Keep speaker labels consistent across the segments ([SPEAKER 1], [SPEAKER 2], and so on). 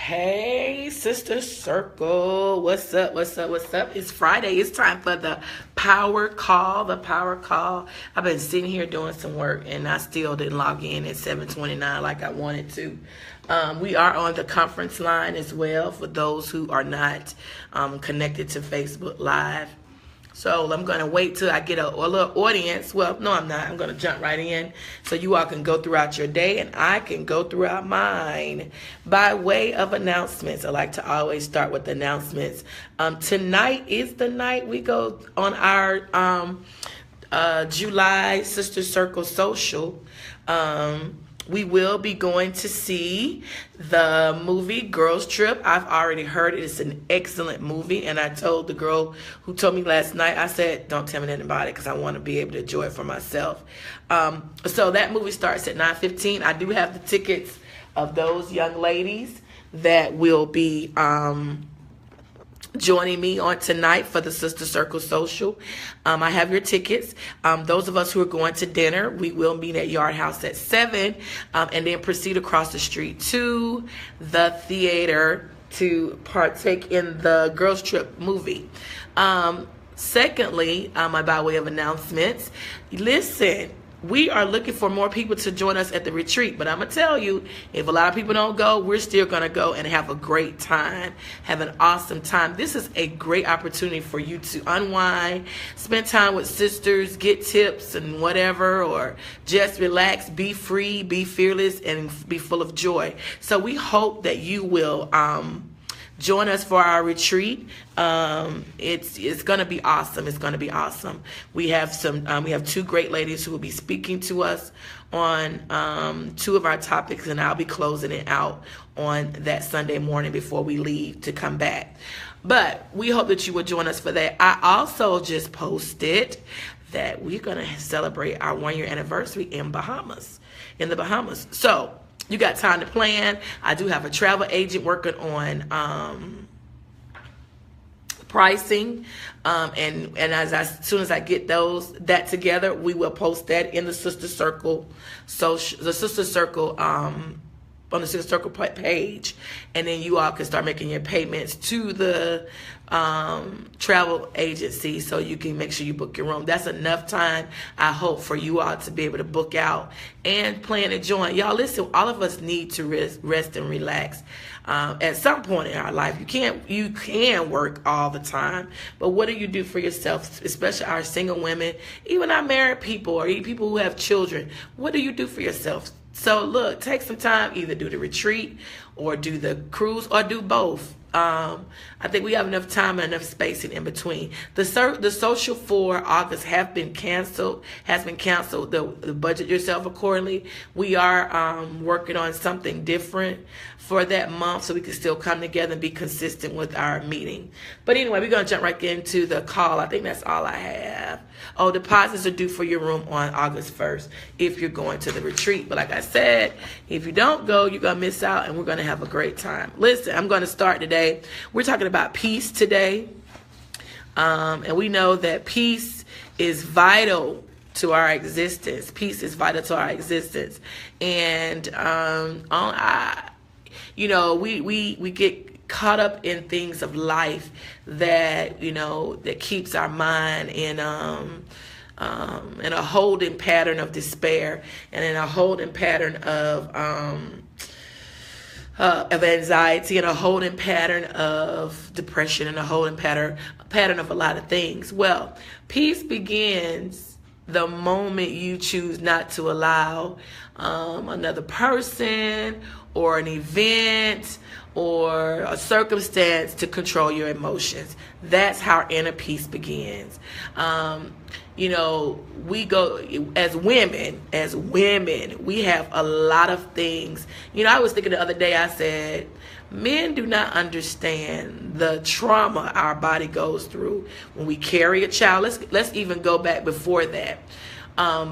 [SPEAKER 1] Hey, Sister Circle. What's up? What's up? What's up? It's Friday. It's time for the power call. The power call. I've been sitting here doing some work and I still didn't log in at 7:29 like I wanted to. We are on the conference line as well for those who are not connected to Facebook Live. So I'm going to wait till I get a little audience. Well, no, I'm not. I'm going to jump right in so you all can go throughout your day and I can go throughout mine. By way of announcements, I like to always start with announcements. Tonight is the night we go on our July Sister Circle Social. We will be going to see the movie Girls Trip. I've already heard it. It's an excellent movie. And I told the girl who told me last night, I said, don't tell me anything about it because I want to be able to enjoy it for myself. So that movie starts at 9:15. I do have the tickets of those young ladies that will be joining me on tonight for the Sister Circle Social. I have your tickets. Those of us who are going to dinner, we will meet at Yard House at 7 and then proceed across the street to the theater to partake in the Girls Trip movie. Secondly, by way of announcements, listen, we are looking for more people to join us at the retreat. But I'm going to tell you, if a lot of people don't go, we're still going to go and have a great time. Have an awesome time. This is a great opportunity for you to unwind, spend time with sisters, get tips and whatever, or just relax, be free, be fearless, and be full of joy. So we hope that you will join us for our retreat. It's going to be awesome. It's going to be awesome. We have we have two great ladies who will be speaking to us on two of our topics, and I'll be closing it out on that Sunday morning before we leave to come back. But we hope that you will join us for that. I also just posted that we're going to celebrate our 1-year anniversary in the Bahamas. So you got time to plan. I do have a travel agent working on pricing, and as soon as I get that together, we will post that in the Sister Circle. So the Sister Circle on the Sister Circle page, and then you all can start making your payments to the travel agency so you can make sure you book your room. That's enough time, I hope, for you all to be able to book out and plan to join. Y'all, listen, all of us need to rest and relax. At some point in our life, you can work all the time, but what do you do for yourself, especially our single women, even our married people, or even people who have children? What do you do for yourself? So look, take some time, either do the retreat or do the cruise or do both. I think we have enough time and enough spacing in between. The social for August has been canceled. The budget yourself accordingly. We are working on something different for that month so we can still come together and be consistent with our meeting. But anyway, we're going to jump right into the call. I think that's all I have. Oh, deposits are due for your room on August 1st if you're going to the retreat. But like I said, if you don't go, you're going to miss out, and we're going to have a great time. Listen, I'm going to start today. We're talking about peace today. And we know that peace is vital to our existence. Peace is vital to our existence. And we get caught up in things of life that that keeps our mind in a holding pattern of despair, and in a holding pattern of anxiety, and a holding pattern of depression, and a holding pattern of a lot of things. Well, peace begins the moment you choose not to allow another person or an event or a circumstance to control your emotions. That's how inner peace begins. We go as women, we have a lot of things. I was thinking the other day, I said, men do not understand the trauma our body goes through when we carry a child. Let's even go back before that.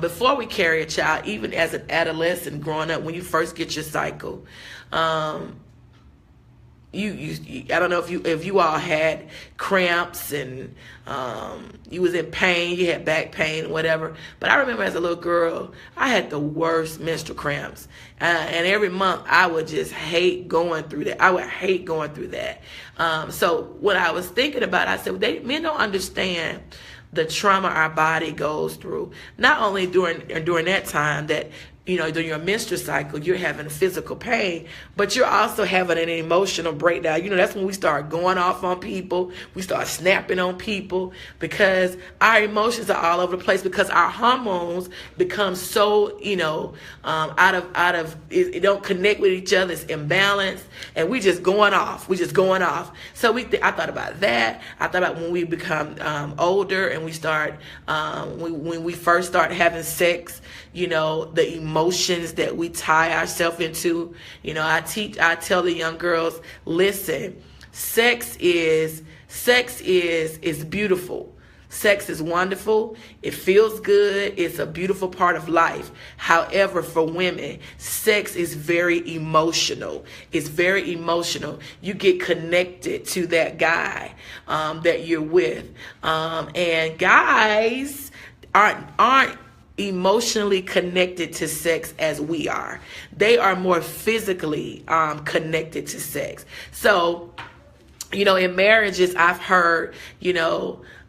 [SPEAKER 1] Before we carry a child, even as an adolescent growing up, when you first get your cycle, I don't know if you all had cramps and you was in pain, you had back pain, whatever. But I remember as a little girl, I had the worst menstrual cramps, and every month I would just hate going through that. I would hate going through that. So what I was thinking about, I said, men don't understand the trauma our body goes through. Not only during that time that, during your menstrual cycle, you're having physical pain, but you're also having an emotional breakdown. That's when we start going off on people. We start snapping on people because our emotions are all over the place, because our hormones become so, out of it don't connect with each other. It's imbalanced, and we just going off. So I thought about that. I thought about when we become older and we start, when we first start having sex, the emotions that we tie ourselves into. I tell the young girls, listen, sex is beautiful. Sex is wonderful. It feels good. It's a beautiful part of life. However, for women, sex is very emotional. It's very emotional. You get connected to that guy that you're with. And guys aren't emotionally connected to sex as we are. They are more physically connected to sex. So, in marriages, I've heard,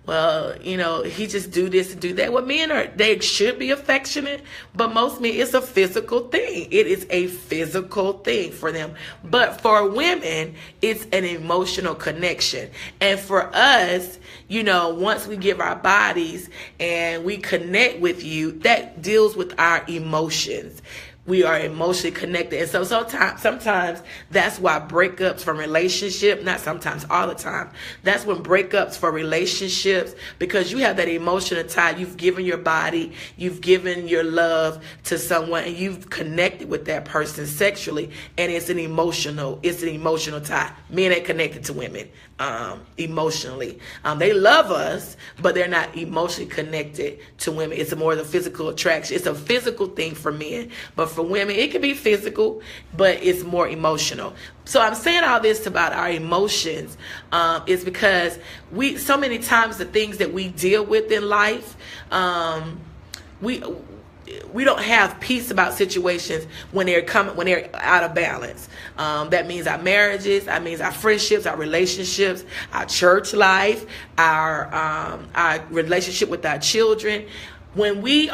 [SPEAKER 1] well, he just do this and do that. Well, they should be affectionate, but most men, it's a physical thing. It is a physical thing for them. But for women, it's an emotional connection. And for us, once we give our bodies and we connect with you, that deals with our emotions. We are emotionally connected. And so sometimes that's why breakups from relationship, not sometimes, all the time, that's when breakups for relationships, because you have that emotional tie. You've given your body, you've given your love to someone, and you've connected with that person sexually, and it's an emotional tie. Men ain't connected to women emotionally. They love us, but they're not emotionally connected to women. It's more of the physical attraction. It's a physical thing for men, but for women, it can be physical, but it's more emotional. So I'm saying all this about our emotions is because so many times the things that we deal with in life, we don't have peace about situations when they're out of balance. That means our marriages, that means our friendships, our relationships, our church life, our relationship with our children. When we're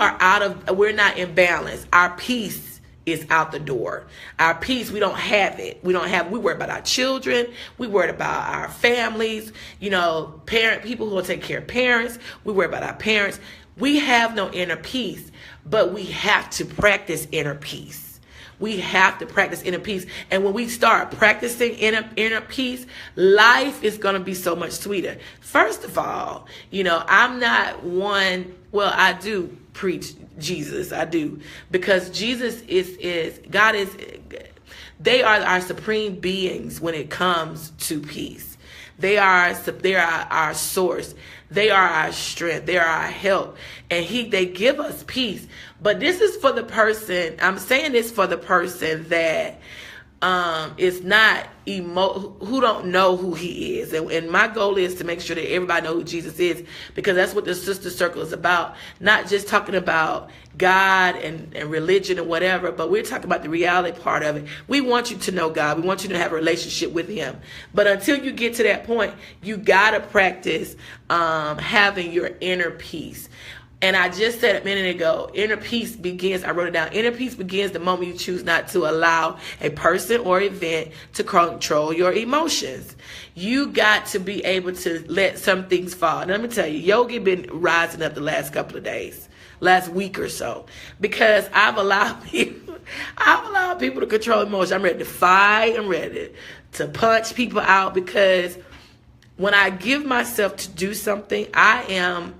[SPEAKER 1] not in balance, our peace is out the door. Our peace, we don't have it. We worry about our children. We worry about our families, people who will take care of parents. We worry about our parents. We have no inner peace, but we have to practice inner peace. We have to practice inner peace. And when we start practicing inner peace, life is going to be so much sweeter. First of all, I'm not one, well, I do preach Jesus. I do. Because Jesus they are our supreme beings when it comes to peace. They are our source. They are our strength. They are our help. And they give us peace. But this is for the person, I'm saying this for the person that is not who don't know who he is. And my goal is to make sure that everybody know who Jesus is, because that's what the Sister Circle is about. Not just talking about God and religion and whatever, but we're talking about the reality part of it. We want you to know God. We want you to have a relationship with him. But until you get to that point, you got to practice having your inner peace. And I just said a minute ago, inner peace begins, I wrote it down, inner peace begins the moment you choose not to allow a person or event to control your emotions. You got to be able to let some things fall. And let me tell you, Yogi been rising up the last couple of days, last week or so, because I've allowed people to control emotions. I'm ready to fight. I'm ready to punch people out, because when I give myself to do something, I am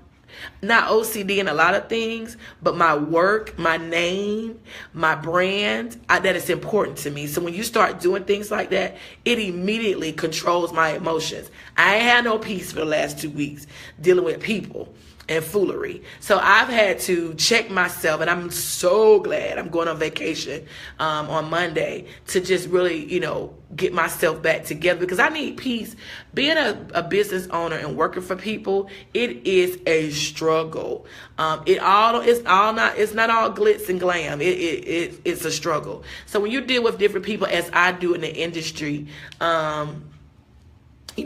[SPEAKER 1] not OCD in a lot of things, but my work, my name, my brand, that is important to me. So when you start doing things like that, it immediately controls my emotions. I ain't had no peace for the last 2 weeks dealing with people. and foolery. So I've had to check myself, and I'm so glad I'm going on vacation on Monday to just really, get myself back together, because I need peace. Being a business owner and working for people, it is a struggle. It's not all glitz and glam. It's a struggle. So when you deal with different people, as I do in the industry,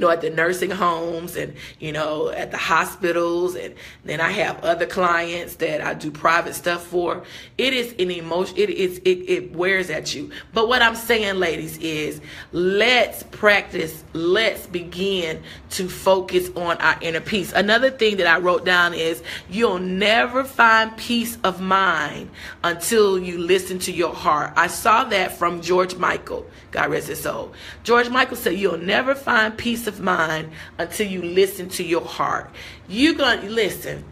[SPEAKER 1] at the nursing homes and, at the hospitals. And then I have other clients that I do private stuff for. It is an emotion. It wears at you. But what I'm saying, ladies, is let's practice. Let's begin to focus on our inner peace. Another thing that I wrote down is you'll never find peace of mind until you listen to your heart. I saw that from George Michael. God rest his soul. George Michael said, you'll never find peace of mind until you listen to your heart. You're going to listen.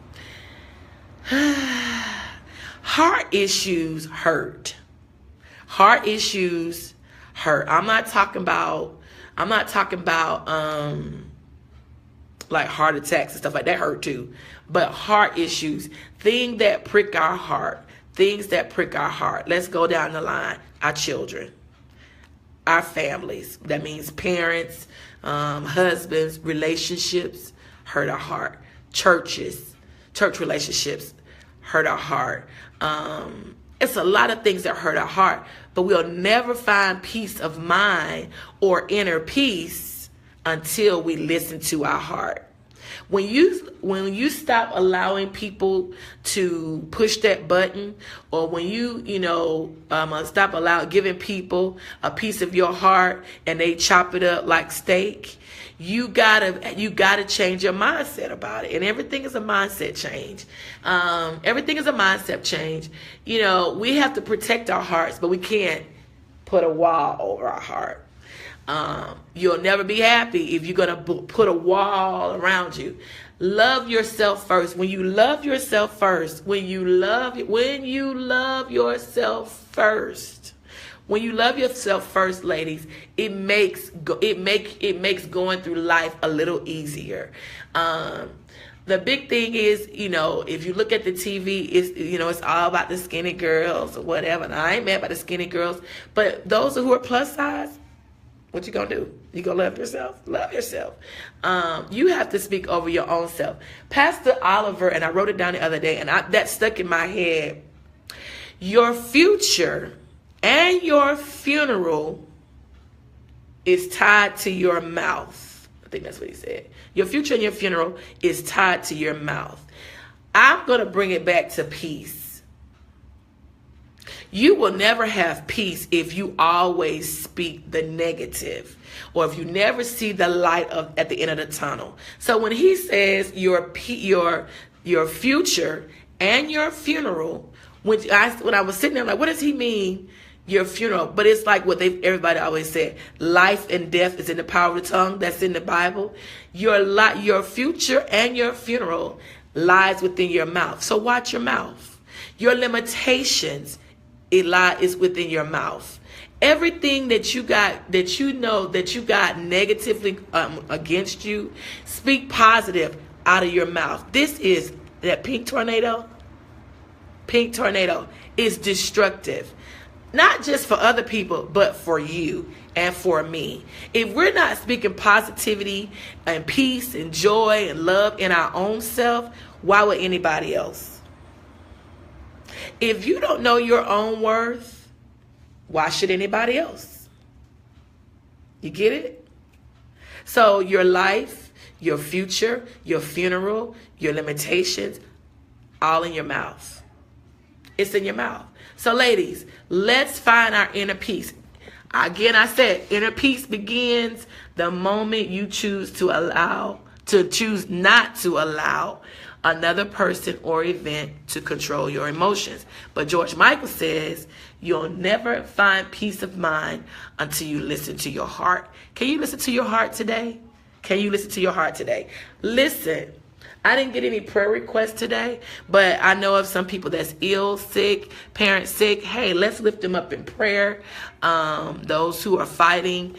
[SPEAKER 1] Heart issues hurt. Heart issues hurt. I'm not talking about like heart attacks and stuff like that hurt too. But heart issues, things that prick our heart. Let's go down the line. Our children. Our families, that means parents, husbands, relationships hurt our heart. Church relationships hurt our heart. It's a lot of things that hurt our heart, but we'll never find peace of mind or inner peace until we listen to our heart. When you stop allowing people to push that button, or when you stop giving people a piece of your heart and they chop it up like steak, you gotta change your mindset about it. And everything is a mindset change. Everything is a mindset change. We have to protect our hearts, but we can't put a wall over our heart. You'll never be happy if you're going to put a wall around you. Love yourself first. When you love yourself first, ladies, it makes going through life a little easier. The big thing is, if you look at the TV, it's all about the skinny girls or whatever. And I ain't mad about the skinny girls, but those who are plus size, what you gonna do? You gonna love yourself? Love yourself. You have to speak over your own self. Pastor Oliver, and I wrote it down the other day, and that stuck in my head. Your future and your funeral is tied to your mouth. I think that's what he said. Your future and your funeral is tied to your mouth. I'm gonna bring it back to peace. You will never have peace if you always speak the negative, or if you never see the light at the end of the tunnel. So when he says your future and your funeral, when I was sitting there, I'm like, what does he mean, your funeral? But it's like what everybody always said: life and death is in the power of the tongue. That's in the Bible. Your future and your funeral lies within your mouth. So watch your mouth. Your limitations, it lies within your mouth. Everything that you got, that you got negatively against you, speak positive out of your mouth. This is that pink tornado. Pink tornado is destructive, not just for other people, but for you and for me. If we're not speaking positivity and peace and joy and love in our own self, why would anybody else? If you don't know your own worth, why should anybody else? You get it? So your life, your future, your funeral, your limitations, all in your mouth. It's in your mouth. So ladies, let's find our inner peace. Again, I said inner peace begins the moment you choose not to allow another person or event to control your emotions. But George Michael says you'll never find peace of mind until you listen to your heart. Can you listen to your heart today? Can you listen to your heart today? Listen. I didn't get any prayer requests today, but I know of some people that's ill, sick, parents sick. Hey, let's lift them up in prayer. Those who are fighting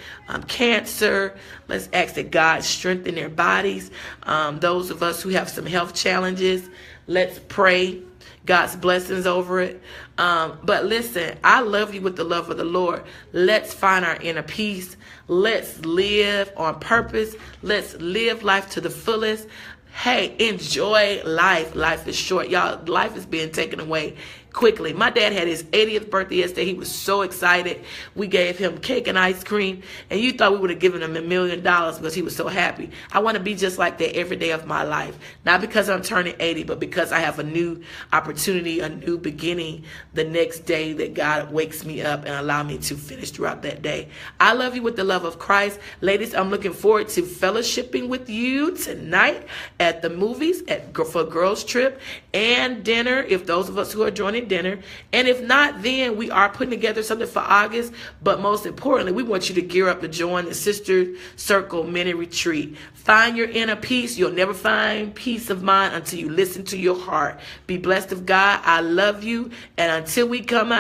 [SPEAKER 1] cancer, let's ask that God strengthen their bodies. Those of us who have some health challenges, let's pray God's blessings over it. But listen, I love you with the love of the Lord. Let's find our inner peace. Let's live on purpose. Let's live life to the fullest. Hey, enjoy life. Life is short. Y'all, life is being taken away quickly. My dad had his 80th birthday yesterday. He was so excited. We gave him cake and ice cream, and you thought we would have given him $1 million because he was so happy. I want to be just like that every day of my life. Not because I'm turning 80, but because I have a new opportunity, a new beginning the next day that God wakes me up and allow me to finish throughout that day. I love you with the love of Christ. Ladies, I'm looking forward to fellowshipping with you tonight at the movies, for girls trip and dinner, if those of us who are joining dinner. And if not, then we are putting together something for August. But most importantly, we want you to gear up to join the Sister Circle mini retreat. Find your inner peace. You'll never find peace of mind until you listen to your heart. Be blessed of God. I love you. And until we come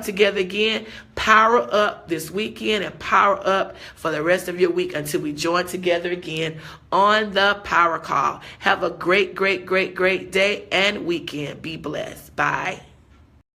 [SPEAKER 1] together again, power up this weekend and power up for the rest of your week until we join together again on the Power Call. Have a great, great, great, great day and weekend. Be blessed. Bye.